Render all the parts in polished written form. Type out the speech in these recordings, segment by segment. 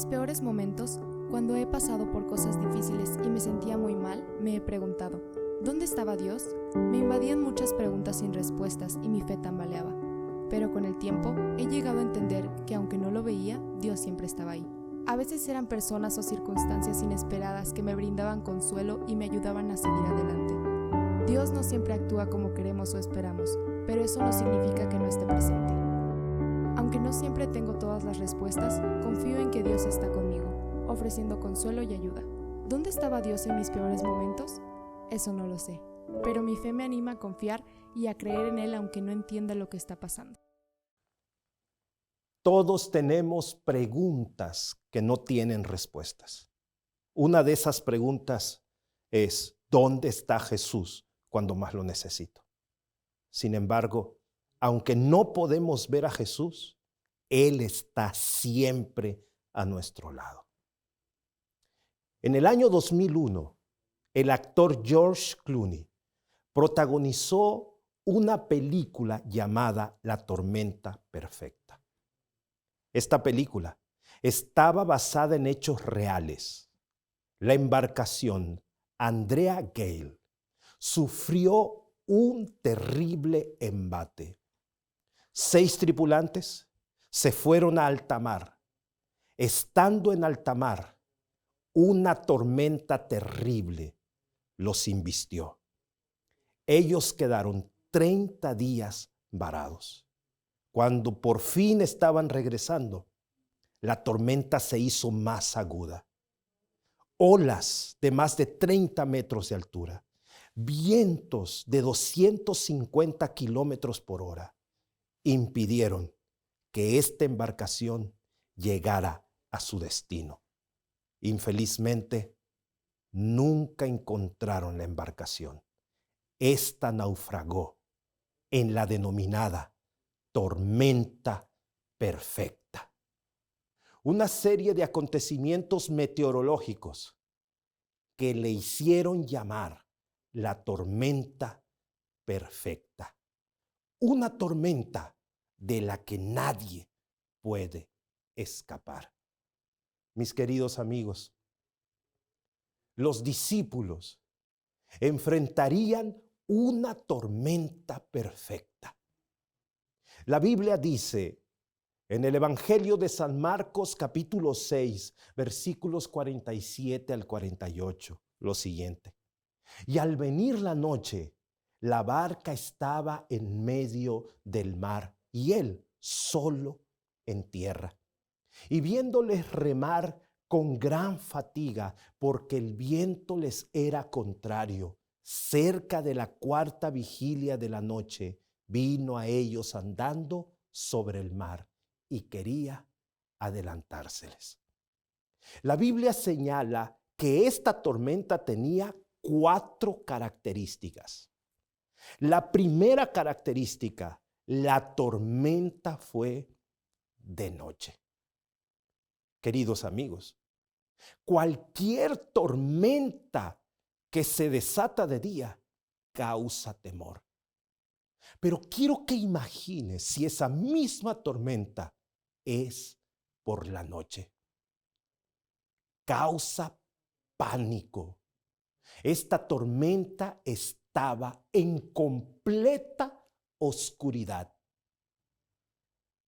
peores momentos, cuando he pasado por cosas difíciles y me sentía muy mal, me he preguntado, ¿dónde estaba Dios? Me invadían muchas preguntas sin respuestas y mi fe tambaleaba. Pero con el tiempo he llegado a entender que aunque no lo veía, Dios siempre estaba ahí. A veces eran personas o circunstancias inesperadas que me brindaban consuelo y me ayudaban a seguir adelante. Dios no siempre actúa como queremos o esperamos, pero eso no significa que no esté presente. Aunque no siempre tengo todas las respuestas, confío en que Dios está conmigo, ofreciendo consuelo y ayuda. ¿Dónde estaba Dios en mis peores momentos? Eso no lo sé, pero mi fe me anima a confiar y a creer en Él aunque no entienda lo que está pasando. Todos tenemos preguntas que no tienen respuestas. Una de esas preguntas es, ¿dónde está Jesús cuando más lo necesito? Sin embargo, aunque no podemos ver a Jesús, Él está siempre a nuestro lado. En el año 2001, el actor George Clooney protagonizó una película llamada La tormenta perfecta. Esta película estaba basada en hechos reales. La embarcación Andrea Gale sufrió un terrible embate. 6 tripulantes se fueron a alta mar. Estando en alta mar, una tormenta terrible los invistió. Ellos quedaron 30 días varados. Cuando por fin estaban regresando, la tormenta se hizo más aguda. Olas de más de 30 metros de altura, vientos de 250 kilómetros por hora impidieron que esta embarcación llegara a su destino. Infelizmente, nunca encontraron la embarcación. Esta naufragó en la denominada tormenta perfecta. Una serie de acontecimientos meteorológicos que le hicieron llamar la tormenta perfecta. Una tormenta de la que nadie puede escapar. Mis queridos amigos, los discípulos enfrentarían una tormenta perfecta. La Biblia dice en el Evangelio de San Marcos capítulo 6, versículos 47 al 48, lo siguiente. Y al venir la noche, la barca estaba en medio del mar y él solo en tierra. Y viéndoles remar con gran fatiga, porque el viento les era contrario, cerca de la 4ª vigilia de la noche, vino a ellos andando sobre el mar y quería adelantárseles. La Biblia señala que esta tormenta tenía 4 características. La primera característica, la tormenta fue de noche. Queridos amigos, cualquier tormenta que se desata de día causa temor. Pero quiero que imagines si esa misma tormenta es por la noche. Causa pánico. Esta tormenta estaba en completa oscuridad.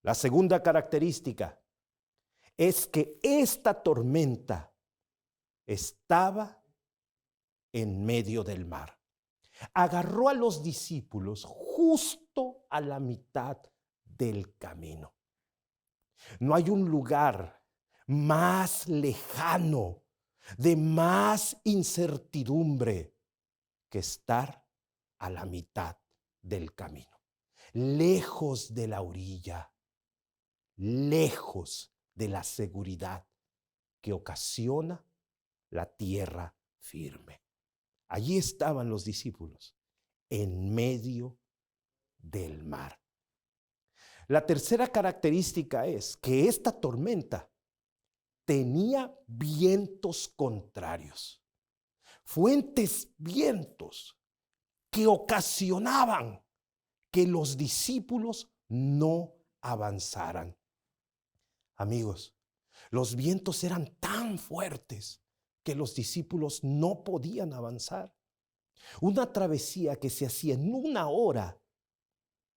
La segunda característica es que esta tormenta estaba en medio del mar. Agarró a los discípulos justo a la mitad del camino. No hay un lugar más lejano, de más incertidumbre, que estar a la mitad del camino, lejos de la orilla, lejos de la seguridad que ocasiona la tierra firme. Allí estaban los discípulos, en medio del mar. La tercera característica es que esta tormenta tenía vientos contrarios, fuertes vientos que ocasionaban que los discípulos no avanzaran. Amigos, Los vientos eran tan fuertes que los discípulos no podían avanzar. Una travesía que se hacía en 1 hora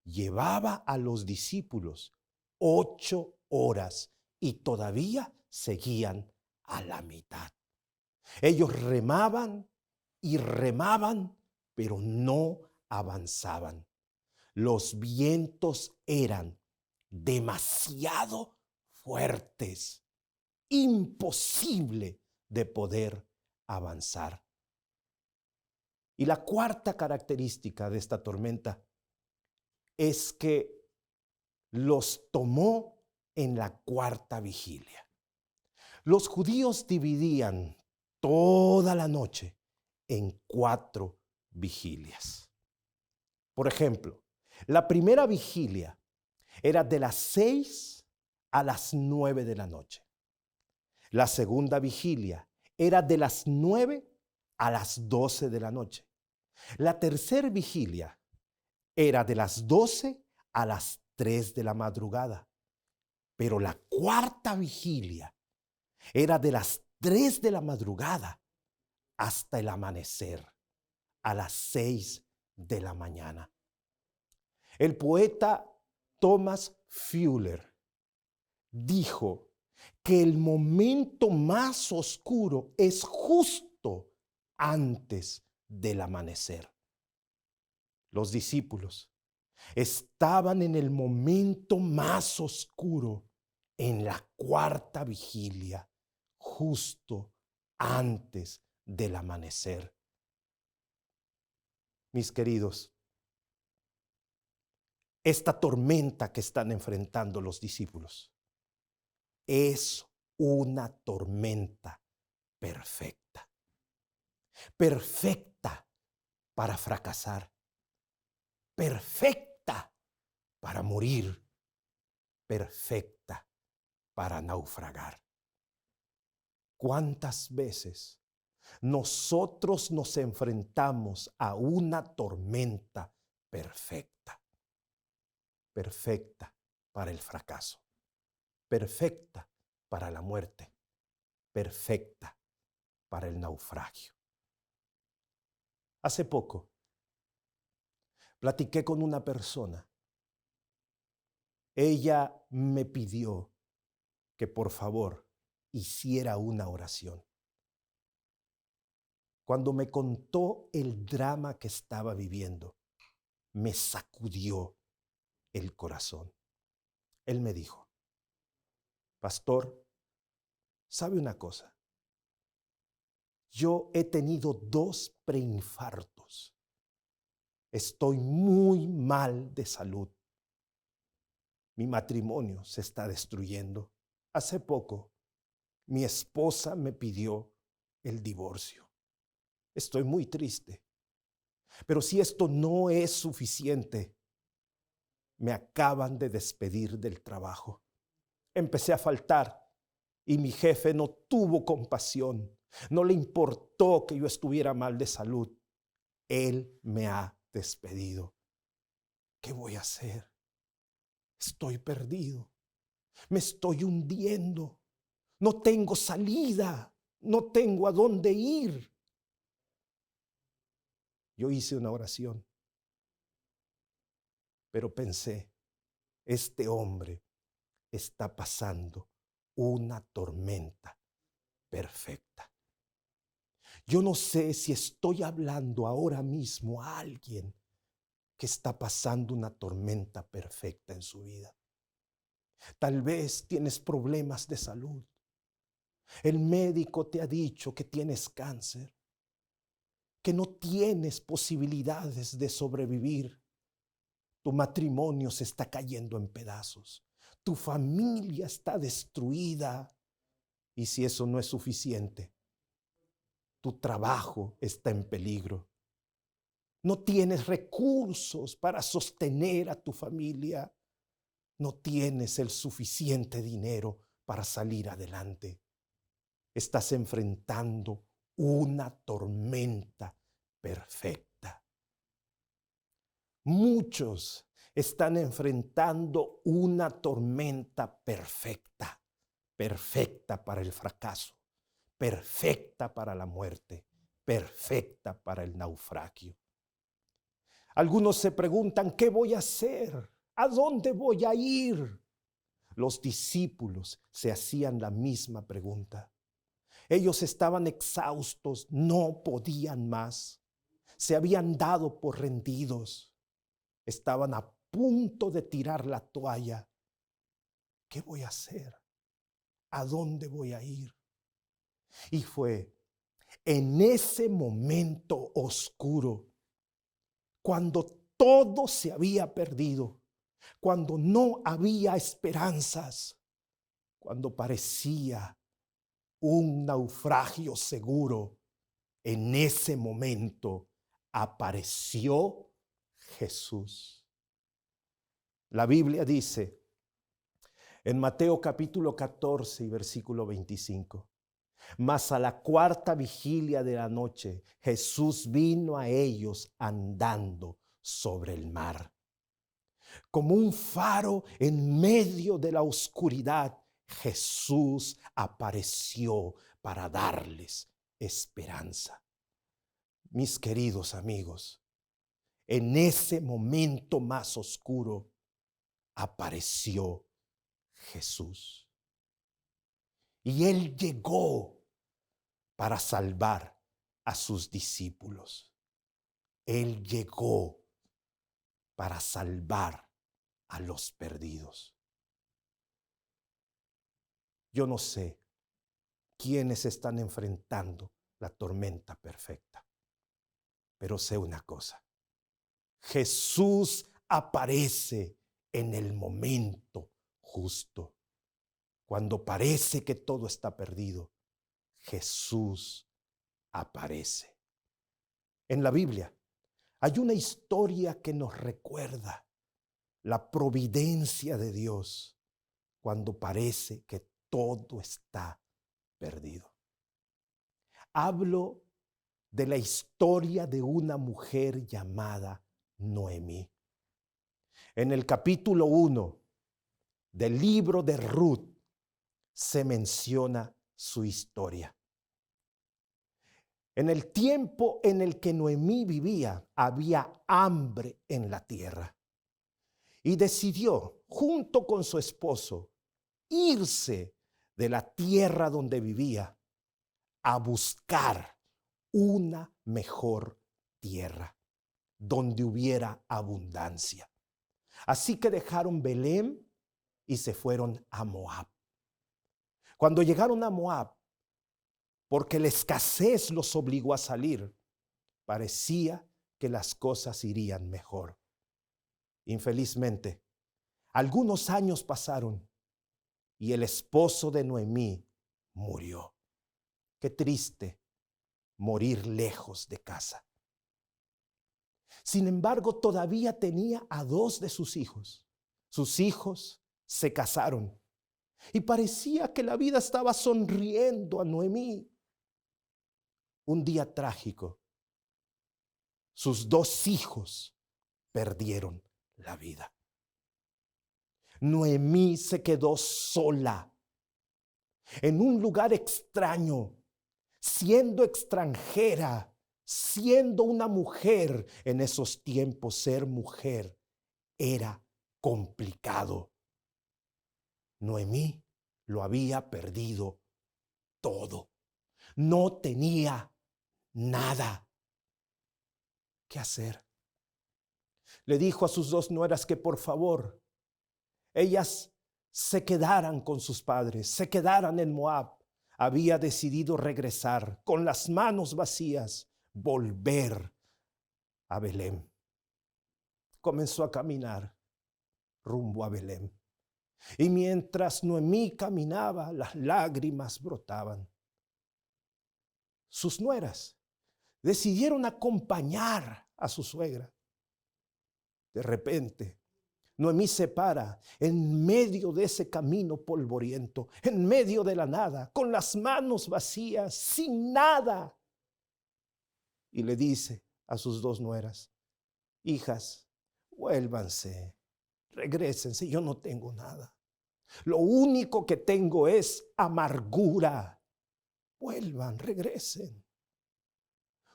llevaba a los discípulos 8 horas y todavía seguían a la mitad. Ellos remaban y remaban, pero no avanzaban. Los vientos eran demasiado fuertes, imposible de poder avanzar. Y la cuarta característica de esta tormenta es que los tomó en la cuarta vigilia. Los judíos dividían toda la noche en 4 vigilias. Por ejemplo, la primera vigilia era de las 6 a las 9 de la noche. La segunda vigilia era de las 9 a las 12 de la noche. La tercera vigilia era de las 12 a las 3 de la madrugada. Pero la cuarta vigilia era de las 3 de la madrugada hasta el amanecer, a las 6 de la mañana. El poeta Thomas Fuller dijo que el momento más oscuro es justo antes del amanecer. Los discípulos estaban en el momento más oscuro, en la cuarta vigilia, justo antes del amanecer. Mis queridos, esta tormenta que están enfrentando los discípulos es una tormenta perfecta. Perfecta para fracasar. Perfecta para morir. Perfecta para naufragar. ¿Cuántas veces nosotros nos enfrentamos a una tormenta perfecta? Perfecta para el fracaso. Perfecta para la muerte. Perfecta para el naufragio. Hace poco platiqué con una persona. Ella me pidió que por favor hiciera una oración. Cuando me contó el drama que estaba viviendo, me sacudió el corazón. Él me dijo: pastor, ¿sabe una cosa? Yo he tenido 2 preinfartos. Estoy muy mal de salud. Mi matrimonio se está destruyendo. Hace poco, mi esposa me pidió el divorcio. Estoy muy triste. Pero si esto no es suficiente, me acaban de despedir del trabajo. Empecé a faltar y mi jefe no tuvo compasión. No le importó que yo estuviera mal de salud. Él me ha despedido. ¿Qué voy a hacer? Estoy perdido. Me estoy hundiendo. No tengo salida. No tengo a dónde ir. Yo hice una oración, pero pensé, este hombre está pasando una tormenta perfecta. Yo no sé si estoy hablando ahora mismo a alguien que está pasando una tormenta perfecta en su vida. Tal vez tienes problemas de salud. El médico te ha dicho que tienes cáncer, que no tienes posibilidades de sobrevivir. Tu matrimonio se está cayendo en pedazos. Tu familia está destruida. Y si eso no es suficiente, tu trabajo está en peligro. No tienes recursos para sostener a tu familia. No tienes el suficiente dinero para salir adelante. Estás enfrentando una tormenta perfecta. Muchos están enfrentando una tormenta perfecta, perfecta para el fracaso, perfecta para la muerte, perfecta para el naufragio. Algunos se preguntan, ¿qué voy a hacer? ¿A dónde voy a ir? Los discípulos se hacían la misma pregunta. Ellos estaban exhaustos, no podían más. Se habían dado por rendidos. Estaban a punto de tirar la toalla. ¿Qué voy a hacer? ¿A dónde voy a ir? Y fue en ese momento oscuro, cuando todo se había perdido, cuando no había esperanzas, cuando parecía un naufragio seguro, en ese momento apareció Jesús. La Biblia dice en Mateo capítulo 14 y versículo 25, mas a la cuarta vigilia de la noche Jesús vino a ellos andando sobre el mar. Como un faro en medio de la oscuridad, Jesús apareció para darles esperanza. Mis queridos amigos, en ese momento más oscuro apareció Jesús. Y Él llegó para salvar a sus discípulos. Él llegó para salvar a los perdidos. Yo no sé quiénes están enfrentando la tormenta perfecta, pero sé una cosa: Jesús aparece en el momento justo. Cuando parece que todo está perdido, Jesús aparece. En la Biblia hay una historia que nos recuerda la providencia de Dios cuando parece que todo está perdido. Hablo de la historia de una mujer llamada Noemí. En el capítulo 1 del libro de Ruth se menciona su historia. En el tiempo en el que Noemí vivía, había hambre en la tierra. Y decidió, junto con su esposo, irse de la tierra donde vivía a buscar una mejor tierra, donde hubiera abundancia. Así que dejaron Belén y se fueron a Moab. Cuando llegaron a Moab, porque la escasez los obligó a salir, parecía que las cosas irían mejor. Infelizmente, algunos años pasaron y el esposo de Noemí murió. Qué triste morir lejos de casa. Sin embargo, todavía tenía a 2 de sus hijos. Sus hijos se casaron y parecía que la vida estaba sonriendo a Noemí. Un día trágico, sus 2 hijos perdieron la vida. Noemí se quedó sola en un lugar extraño, siendo extranjera, siendo una mujer. En esos tiempos ser mujer era complicado. Noemí lo había perdido todo. No tenía nada. ¿Qué hacer? Le dijo a sus 2 nueras que por favor ellas se quedaran con sus padres, se quedaran en Moab. Había decidido regresar con las manos vacías, volver a Belén. Comenzó a caminar rumbo a Belén. Y mientras Noemí caminaba, las lágrimas brotaban. Sus nueras decidieron acompañar a su suegra. De repente, Noemí se para en medio de ese camino polvoriento, en medio de la nada, con las manos vacías, sin nada. Y le dice a sus 2 nueras: hijas, vuélvanse, regrésense, yo no tengo nada. Lo único que tengo es amargura. Vuelvan, regresen.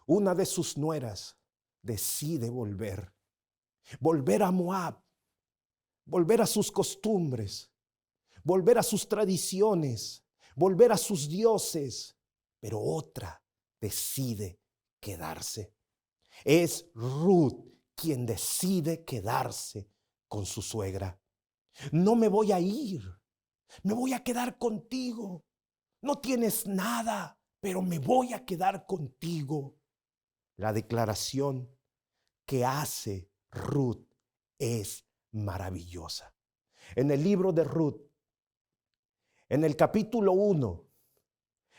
Una de sus nueras decide volver a Moab, volver a sus costumbres, volver a sus tradiciones, volver a sus dioses, pero otra decide quedarse. Es Ruth quien decide quedarse con su suegra. No me voy a ir, me voy a quedar contigo. No tienes nada, pero me voy a quedar contigo. La declaración que hace Ruth es maravillosa. En el libro de Ruth, en el capítulo 1,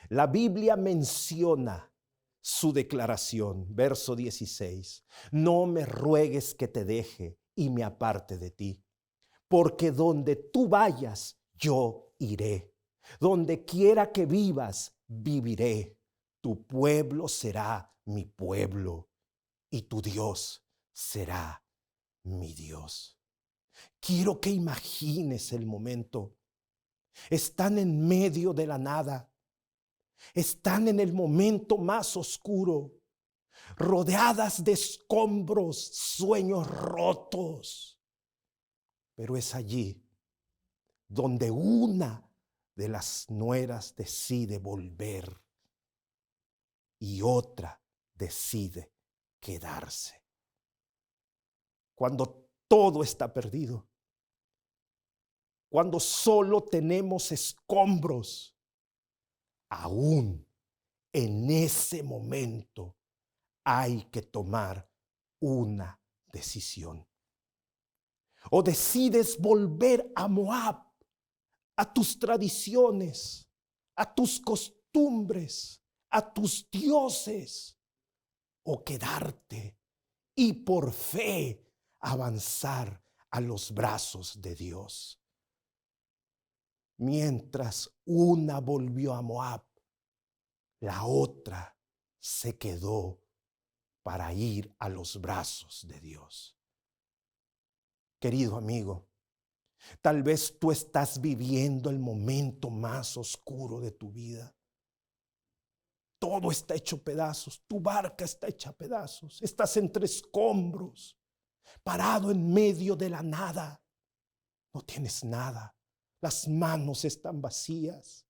la Biblia menciona su declaración, verso 16. No me ruegues que te deje y me aparte de ti, porque donde tú vayas, yo iré. Donde quiera que vivas, viviré. Tu pueblo será mi pueblo y tu Dios será mi Dios. Quiero que imagines el momento. Están en medio de la nada. Están en el momento más oscuro, rodeadas de escombros, sueños rotos. Pero es allí donde una de las nueras decide volver y otra decide quedarse. Cuando todo está perdido, cuando solo tenemos escombros, aún en ese momento hay que tomar una decisión. O decides volver a Moab, a tus tradiciones, a tus costumbres, a tus dioses, o quedarte y por fe avanzar a los brazos de Dios. Mientras una volvió a Moab, la otra se quedó para ir a los brazos de Dios. Querido amigo, tal vez tú estás viviendo el momento más oscuro de tu vida. Todo está hecho pedazos, tu barca está hecha pedazos, estás entre escombros, parado en medio de la nada. No tienes nada, las manos están vacías,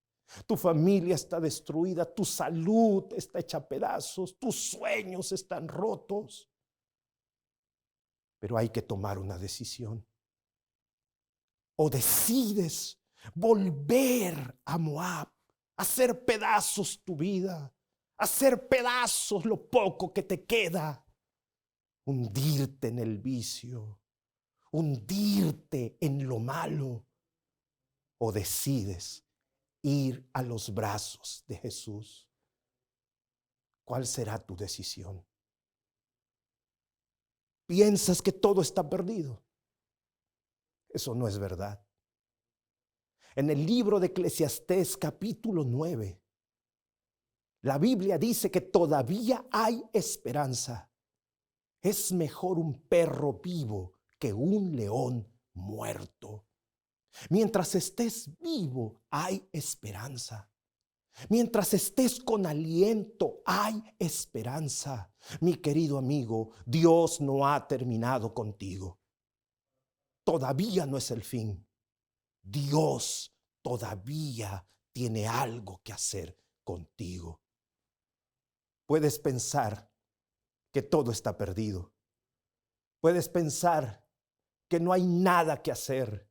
tu familia está destruida, tu salud está hecha pedazos, tus sueños están rotos. Pero hay que tomar una decisión. O decides volver a Moab, hacer pedazos tu vida, hacer pedazos lo poco que te queda, hundirte en el vicio, hundirte en lo malo, o decides ir a los brazos de Jesús. ¿Cuál será tu decisión? ¿Piensas que todo está perdido? Eso no es verdad. En el libro de Eclesiastés capítulo 9, la Biblia dice que todavía hay esperanza. Es mejor un perro vivo que un león muerto. Mientras estés vivo, hay esperanza. Mientras estés con aliento, hay esperanza. Mi querido amigo, Dios no ha terminado contigo. Todavía no es el fin. Dios todavía tiene algo que hacer contigo. Puedes pensar que todo está perdido. Puedes pensar que no hay nada que hacer,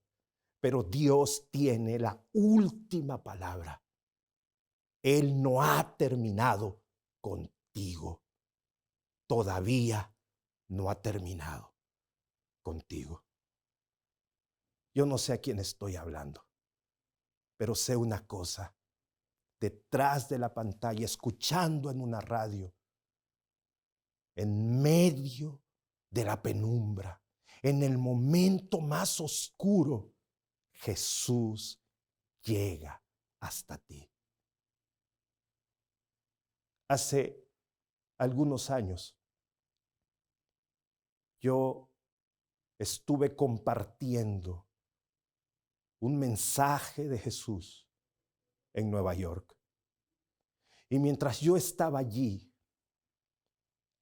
pero Dios tiene la última palabra. Él no ha terminado contigo. Todavía no ha terminado contigo. Yo no sé a quién estoy hablando, pero sé una cosa. Detrás de la pantalla, escuchando en una radio, en medio de la penumbra, en el momento más oscuro, Jesús llega hasta ti. Hace algunos años, yo estuve compartiendo un mensaje de Jesús en Nueva York. Y mientras yo estaba allí,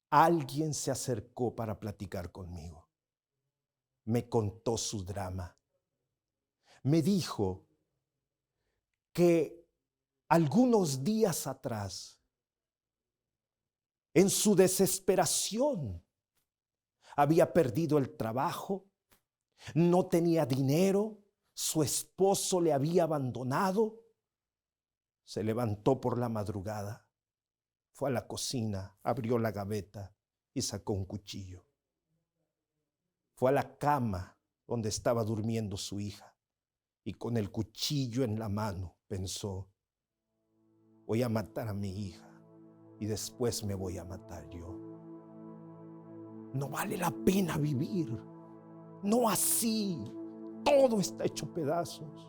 alguien se acercó para platicar conmigo. Me contó su drama. Me dijo que algunos días atrás, en su desesperación, había perdido el trabajo, no tenía dinero, su esposo le había abandonado. Se levantó por la madrugada, fue a la cocina, abrió la gaveta y sacó un cuchillo. Fue a la cama donde estaba durmiendo su hija y con el cuchillo en la mano pensó: voy a matar a mi hija y después me voy a matar yo. No vale la pena vivir, no así. Todo está hecho pedazos.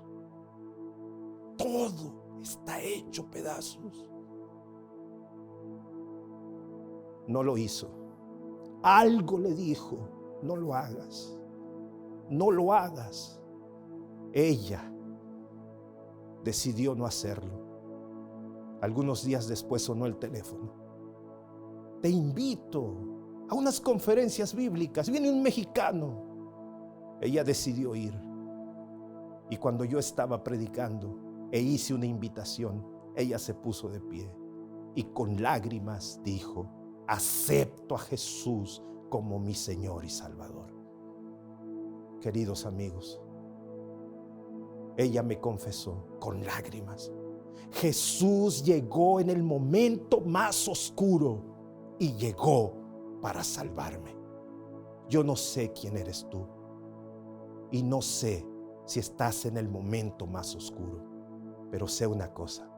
Todo está hecho pedazos. No lo hizo. Algo le dijo: no lo hagas, no lo hagas. Ella decidió no hacerlo. Algunos días después sonó el teléfono. Te invito a unas conferencias bíblicas, viene un mexicano. Ella decidió ir. Y cuando yo estaba predicando e hice una invitación, ella se puso de pie y con lágrimas dijo: acepto a Jesús como mi Señor y Salvador. Queridos amigos, ella me confesó con lágrimas: Jesús llegó en el momento más oscuro y llegó para salvarme. Yo no sé quién eres tú y no sé si estás en el momento más oscuro, pero sé una cosa: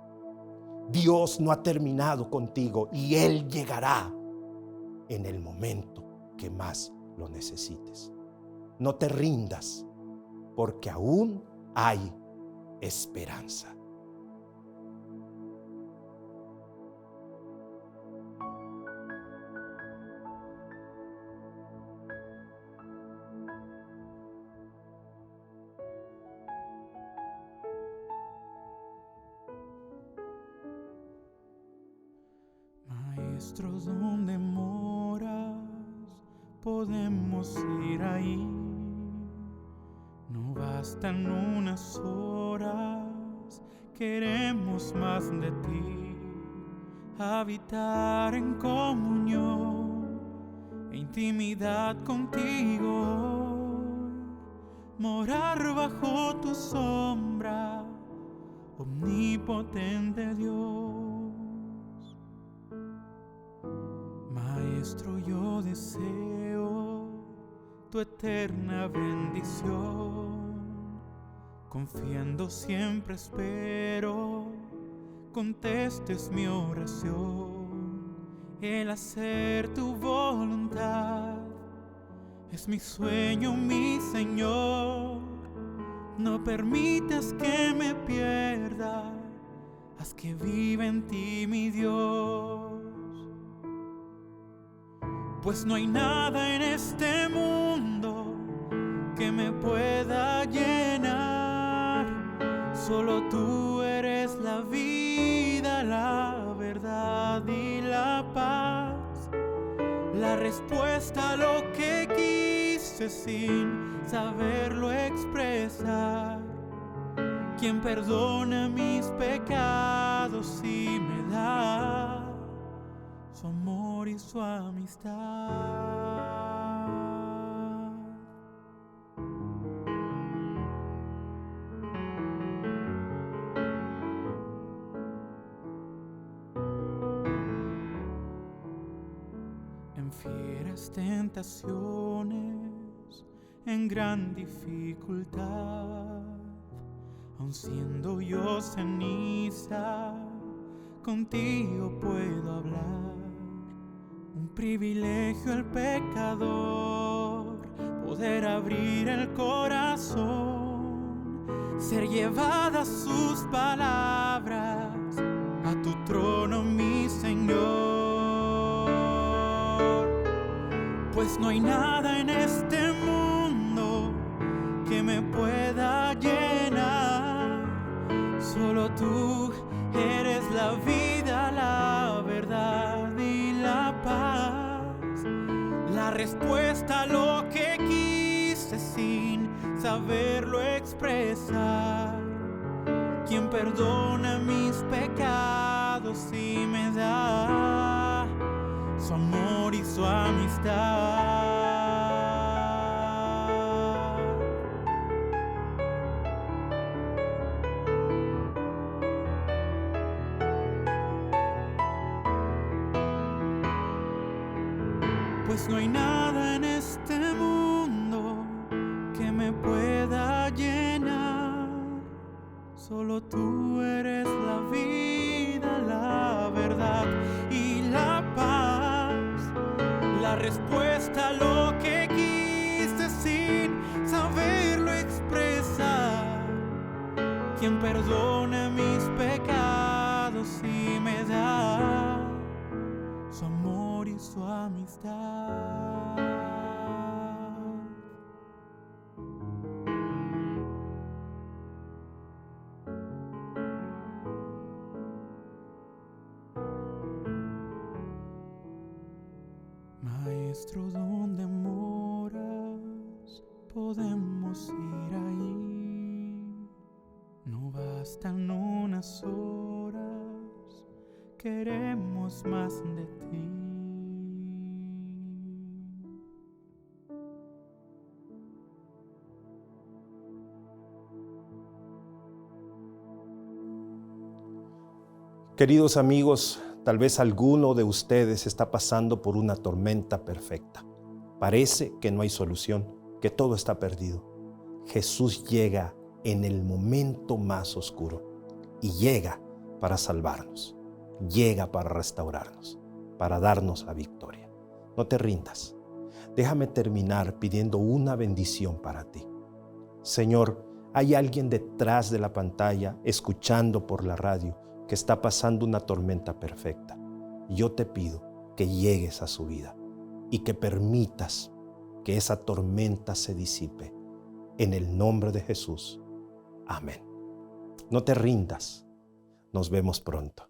Dios no ha terminado contigo y Él llegará en el momento que más lo necesites. No te rindas, porque aún hay esperanza. Maestro, donde moras, podemos ir ahí. No bastan unas horas, queremos más de ti. Habitar en comunión e intimidad contigo. Morar bajo tu sombra, omnipotente Dios. Maestro, yo deseo tu eterna bendición. Confiando siempre espero contestes mi oración. El hacer tu voluntad es mi sueño, mi Señor. No permitas que me pierda, haz que viva en ti, mi Dios. Pues no hay nada en este mundo que me pueda llenar. Solo tú eres la vida, la verdad y la paz. La respuesta a lo que quise sin saberlo expresar. Quien perdona mis pecados y me da su amor y su amistad. En fieras tentaciones, en gran dificultad, aun siendo yo ceniza, contigo puedo hablar. Un privilegio al pecador, poder abrir el corazón, ser llevada sus palabras a tu trono, mi Señor. Pues no hay nada en este mundo que me pueda llenar. Tú eres la vida, la verdad y la paz. La respuesta a lo que quise sin saberlo expresar. Quien perdona mis pecados y me da su amor y su amistad. Pues no hay nada en este mundo que me pueda llenar. Solo tú eres la vida, la verdad y la paz. La respuesta a lo que quise sin saberlo expresar. Quien perdona mis pecados y me da su amor y su amistad. Maestro, ¿dónde moras? Podemos ir ahí. No bastan unas horas, queremos más de ti. Queridos amigos, tal vez alguno de ustedes está pasando por una tormenta perfecta. Parece que no hay solución, que todo está perdido. Jesús llega en el momento más oscuro y llega para salvarnos, llega para restaurarnos, para darnos la victoria. No te rindas. Déjame terminar pidiendo una bendición para ti. Señor, hay alguien detrás de la pantalla, escuchando por la radio, que está pasando una tormenta perfecta. Yo te pido que llegues a su vida y que permitas que esa tormenta se disipe. En el nombre de Jesús. Amén. No te rindas. Nos vemos pronto.